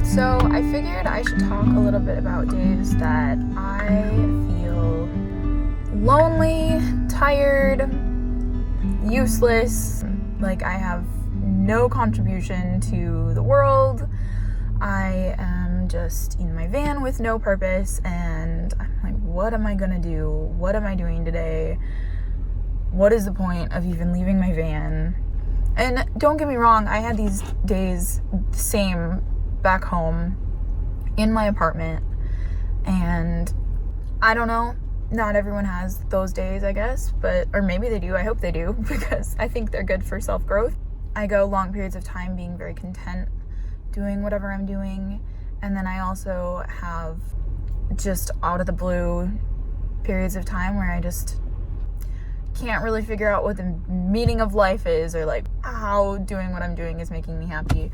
So I figured I should talk a little bit about days that I feel lonely, tired, useless, like I have no contribution to the world. I am just in my van with no purpose, and I'm like, what am I gonna do? What am I doing today? What is the point of even leaving my van? And don't get me wrong, I had these days same back home in my apartment, and I don't know, not everyone has those days, I guess, or maybe they do. I hope they do, because I think they're good for self-growth. I go long periods of time being very content doing whatever I'm doing, and then I also have just out of the blue periods of time where I just can't really figure out what the meaning of life is, or like how doing what I'm doing is making me happy.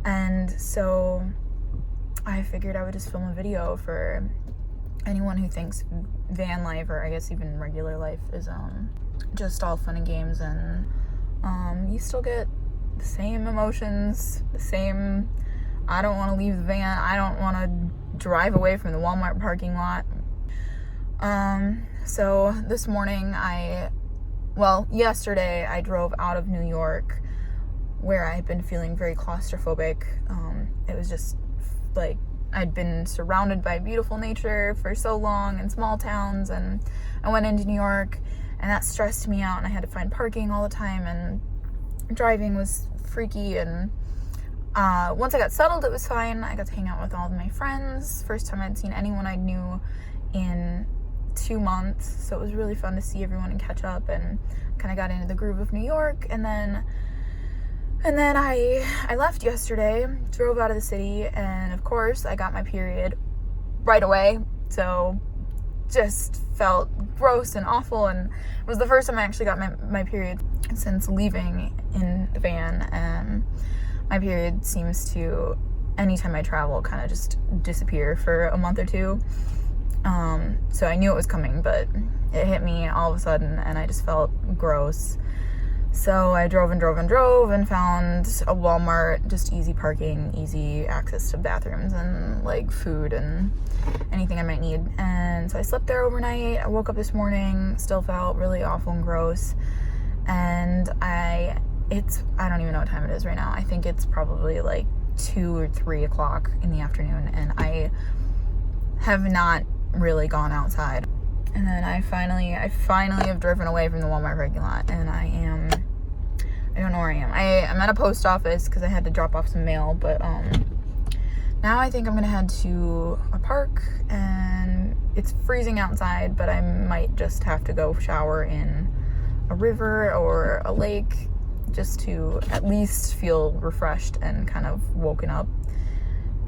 And so I figured I would just film a video for anyone who thinks van life, or I guess even regular life, is just all fun and games, and you still get the same emotions, the same, I don't want to leave the van, I don't want to drive away from the Walmart parking lot. So this morning yesterday I drove out of New York, where I had been feeling very claustrophobic. It was just like I'd been surrounded by beautiful nature for so long in small towns, and I went into New York, and that stressed me out, and I had to find parking all the time, and driving was freaky. And once I got settled, it was fine. I got to hang out with all of my friends. First time I'd seen anyone I knew in 2 months, so it was really fun to see everyone and catch up, and kind of got into the groove of New York. And then I left yesterday, drove out of the city, and of course I got my period right away, so just felt gross and awful, and it was the first time I actually got my period since leaving in the van. And my period seems to, anytime I travel, kind of just disappear for a month or two. So I knew it was coming, but it hit me all of a sudden, and I just felt gross. So I drove and found a Walmart, just easy parking, easy access to bathrooms and like food and anything I might need. And so I slept there overnight. I woke up this morning, still felt really awful and gross. And I don't even know what time it is right now. I think it's probably like 2 or 3 o'clock in the afternoon, and I have not really gone outside. And then I finally have driven away from the Walmart parking lot, and I don't know where I am. I'm at a post office because I had to drop off some mail, but now I think I'm gonna head to a park, and it's freezing outside, but I might just have to go shower in a river or a lake just to at least feel refreshed and kind of woken up.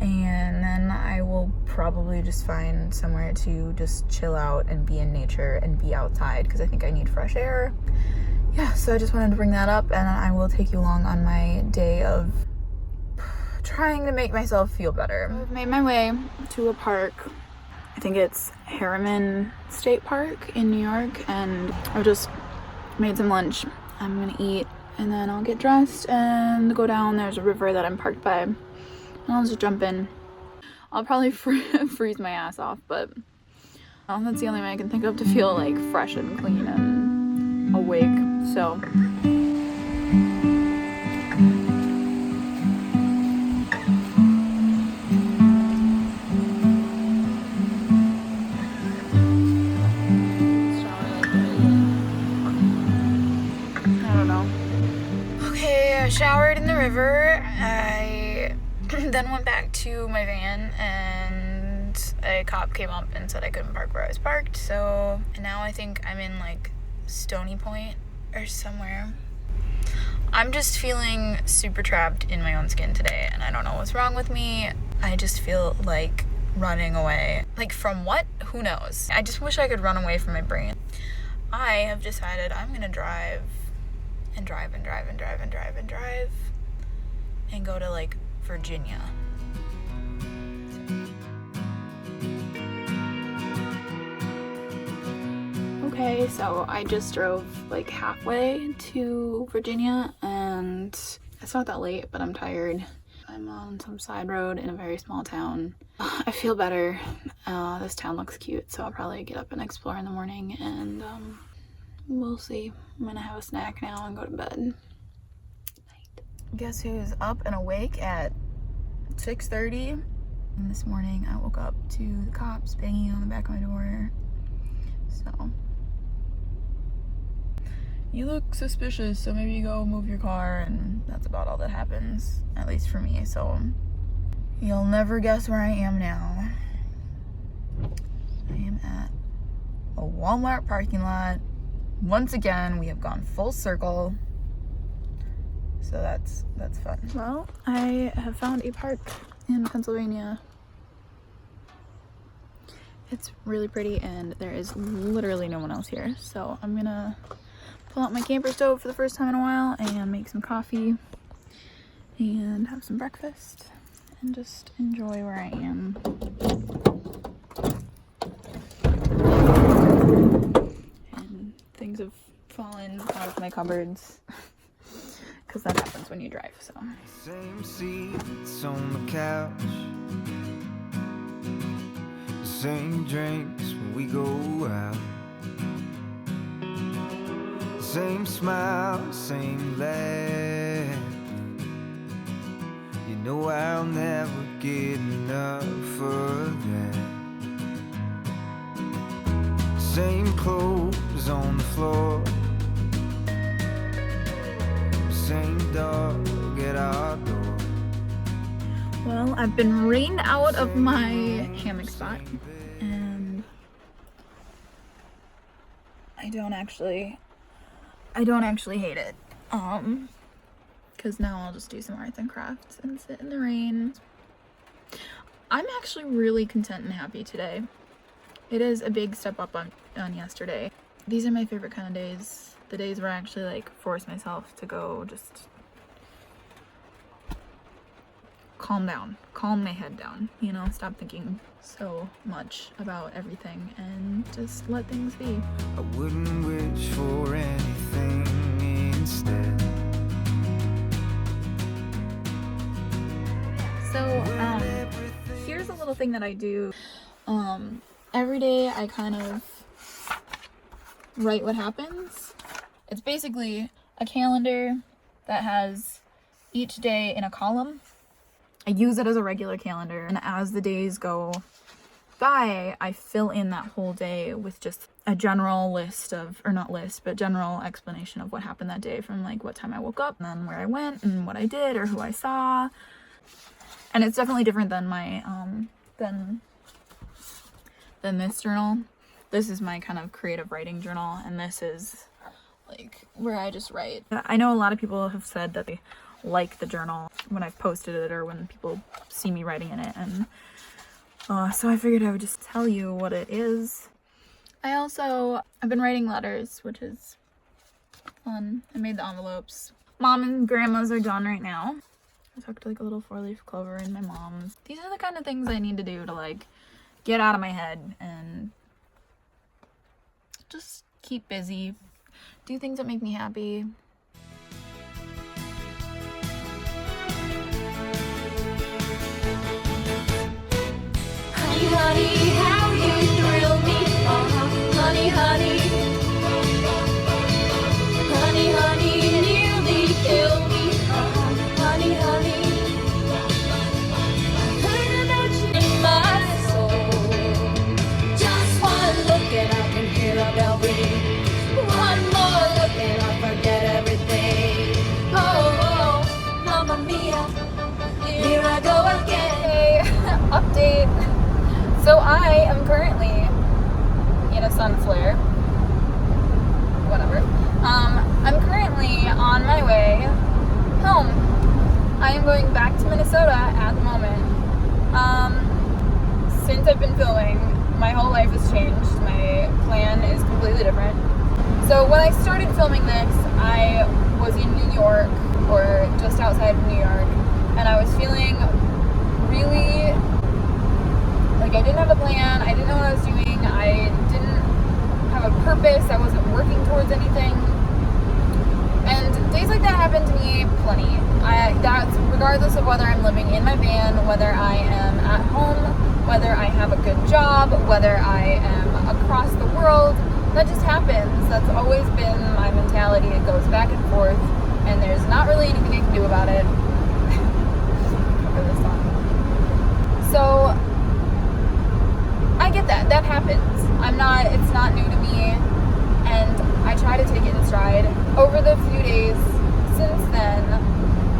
And then I will probably just find somewhere to just chill out and be in nature and be outside, because I think I need fresh air. Yeah, so I just wanted to bring that up, and I will take you along on my day of trying to make myself feel better. I've made my way to a park. I think it's Harriman State Park in New York, and I've just made some lunch. I'm gonna eat, and then I'll get dressed and go down. There's a river that I'm parked by, and I'll just jump in. I'll probably freeze my ass off, but that's the only way I can think of to feel like fresh and clean and awake. So I don't know. Okay, I showered in the river. I then went back to my van, and a cop came up and said I couldn't park where I was parked. So now I think I'm in like Stony Point or somewhere. I'm just feeling super trapped in my own skin today, and I don't know what's wrong with me. I just feel like running away. Like from what? Who knows? I just wish I could run away from my brain. I have decided I'm gonna drive and go to like Virginia. Okay, so I just drove like halfway to Virginia, and it's not that late, but I'm tired. I'm on some side road in a very small town. I feel better. This town looks cute, so I'll probably get up and explore in the morning, and we'll see. I'm gonna have a snack now and go to bed. Night. Guess who's up and awake at 6:30? And this morning I woke up to the cops banging on the back of my door. So, you look suspicious, so maybe you go move your car, and that's about all that happens, at least for me. So you'll never guess where I am now. I am at a Walmart parking lot. Once again, we have gone full circle. So that's fun. Well, I have found a park in Pennsylvania. It's really pretty, and there is literally no one else here. So I'm gonna pull out my camper stove for the first time in a while and make some coffee and have some breakfast and just enjoy where I am. And things have fallen out of my cupboards because that happens when you drive. So same seats on the couch, same drinks when we go out, same smile, same laugh. You know I'll never get enough of that. Same clothes on the floor, same dog at our door. Well, I've been rained out of my hammock spot, and I don't actually hate it. Because now I'll just do some arts and crafts and sit in the rain. I'm actually really content and happy today. It is a big step up on yesterday. These are my favorite kind of days. The days where I actually like force myself to go just calm down, calm my head down, you know, stop thinking so much about everything and just let things be. I wouldn't wish for anything instead. So, here's a little thing that I do. Every day I kind of write what happens. It's basically a calendar that has each day in a column. I use it as a regular calendar, and as the days go by, I fill in that whole day with just a general list of, or not list, but general explanation of what happened that day, from like what time I woke up, and then where I went, and what I did, or who I saw. And it's definitely different than my, than this journal. This is my kind of creative writing journal, and this is like where I just write. I know a lot of people have said that they like the journal when I've posted it or when people see me writing in it, and so I figured I would just tell you what it is. I've been writing letters, which is fun. I made the envelopes. Mom and grandma's are done right now. I tucked like a little 4-leaf clover in my mom's. These are the kind of things I need to do to like get out of my head and just keep busy, do things that make me happy. Honey, honey, how you thrill me. Honey, honey. Honey, honey, nearly kill me. Honey, honey. I heard about you in my soul. Just one look and I can hear a bell ring. One more look and I forget everything. Oh, Mamma Mia, here I go again. Update. So I am currently in a sun flare. Whatever. I'm currently on my way home. I am going back to Minnesota at the moment. Since I've been filming, my whole life has changed. My plan is completely different. So when I started filming this, I was in New York, or just outside of New York, and I was feeling really like I didn't have a plan, I didn't know what I was doing, I didn't have a purpose, I wasn't working towards anything, and days like that happen to me plenty. That's regardless of whether I'm living in my van, whether I am at home, whether I have a good job, whether I am across the world. That just happens. That's always been my mentality. It goes back and forth, and there's not really anything I can do about it. Cover this on. So I get that. That happens. It's not new to me, and I try to take it in stride. Over the few days since then,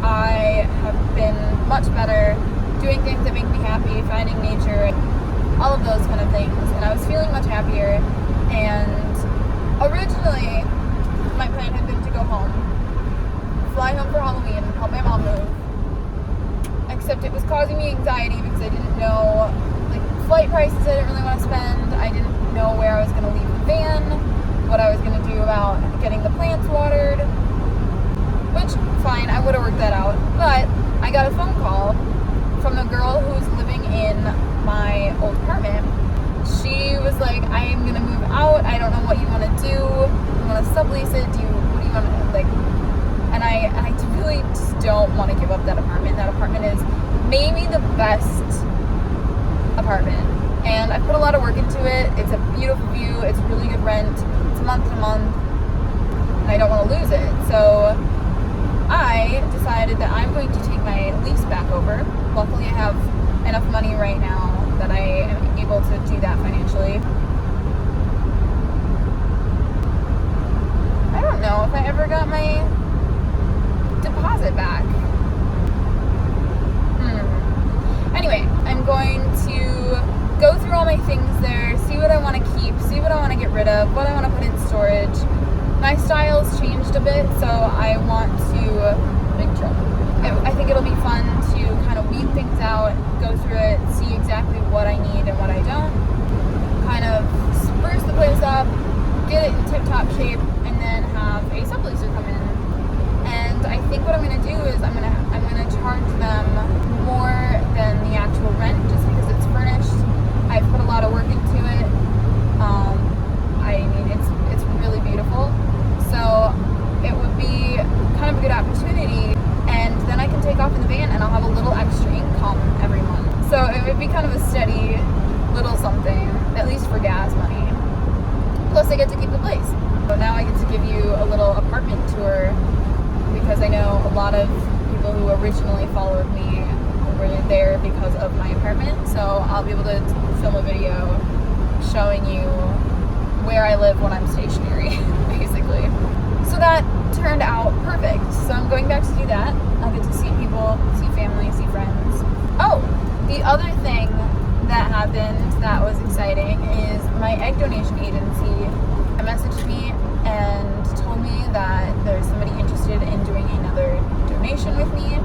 I have been much better, doing things that make me happy, finding nature, all of those kind of things, and I was feeling much happier. And originally, my plan had been to go home, fly home for Halloween, help my mom move, except it was causing me anxiety because I didn't know, like, flight prices I didn't really want to spend. I didn't know where I was going to leave the van, what I was going to do about getting the plants watered, which, fine, I would have worked that out. But I got a phone call from the girl who's living in my old apartment. She was like, I am going to move out. I don't know what you want to do. You want to sublease it? What do you want to, like, and I really just don't want to give up that apartment. That apartment is maybe the best apartment. And I put a lot of work into it. It's a beautiful view. It's really good rent. It's month to month. And I don't want to lose it. So I decided that I'm going to take my lease back over. Luckily, I have enough money right now that I am able to do that financially. I don't know if I ever got my deposit back. Anyway, I'm going to go through all my things there, see what I want to keep, see what I want to get rid of, what I want to put in storage. My style's changed a bit, so I want to, big trouble. I think it'll be fun to kind of weed things out, go through it, see exactly what I need and what I don't, kind of spruce the place up, get it in tip-top shape, and then have a subleaser come in. And I think what I'm going to do is I'm going to charge them more than the actual rent just because it's furnished. I've put a lot of work into it. I mean, it's really beautiful. So it would be kind of a good opportunity, and then I can take off in the van and I'll have a little extra income every month. So it would be kind of a steady little something, at least for gas money. Plus I get to keep the place. So now I get to give you a little apartment tour, because I know a lot of people who originally followed me were there because of my apartment. So I'll be able to film a video showing you where I live when I'm stationary, basically. So that turned out perfect. So I'm going back to do that. I'll get to see people, see family, see friends. Oh, the other thing that happened that was exciting is my egg donation agency messaged me and told me that there's somebody interested in doing another donation with me.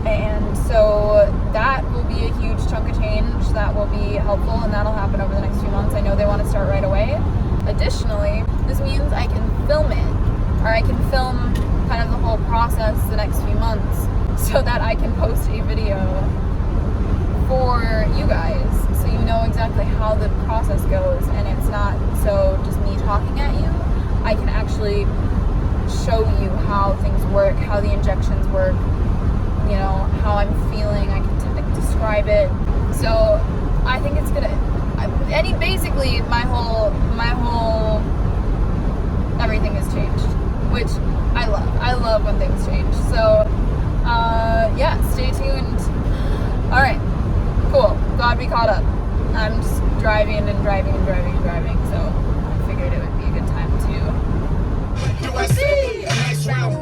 And so that will be a huge chunk of change. That will be helpful, and that'll happen over the next few months. I know they want to start right away. Additionally, this means I can film it, or I can film kind of the whole process the next few months, so that I can post a video for you guys, so you know exactly how the process goes, and it's not so just me talking at you. I can actually show you how things work, how the injections work, you know, how I'm feeling. I can describe it. So I think it's gonna, basically my whole everything has changed, which I love. I love when things change. So yeah, stay tuned. All right, cool. Glad we caught up. I'm just driving and driving, so I figured it would be a good time to. Do I see? Next round.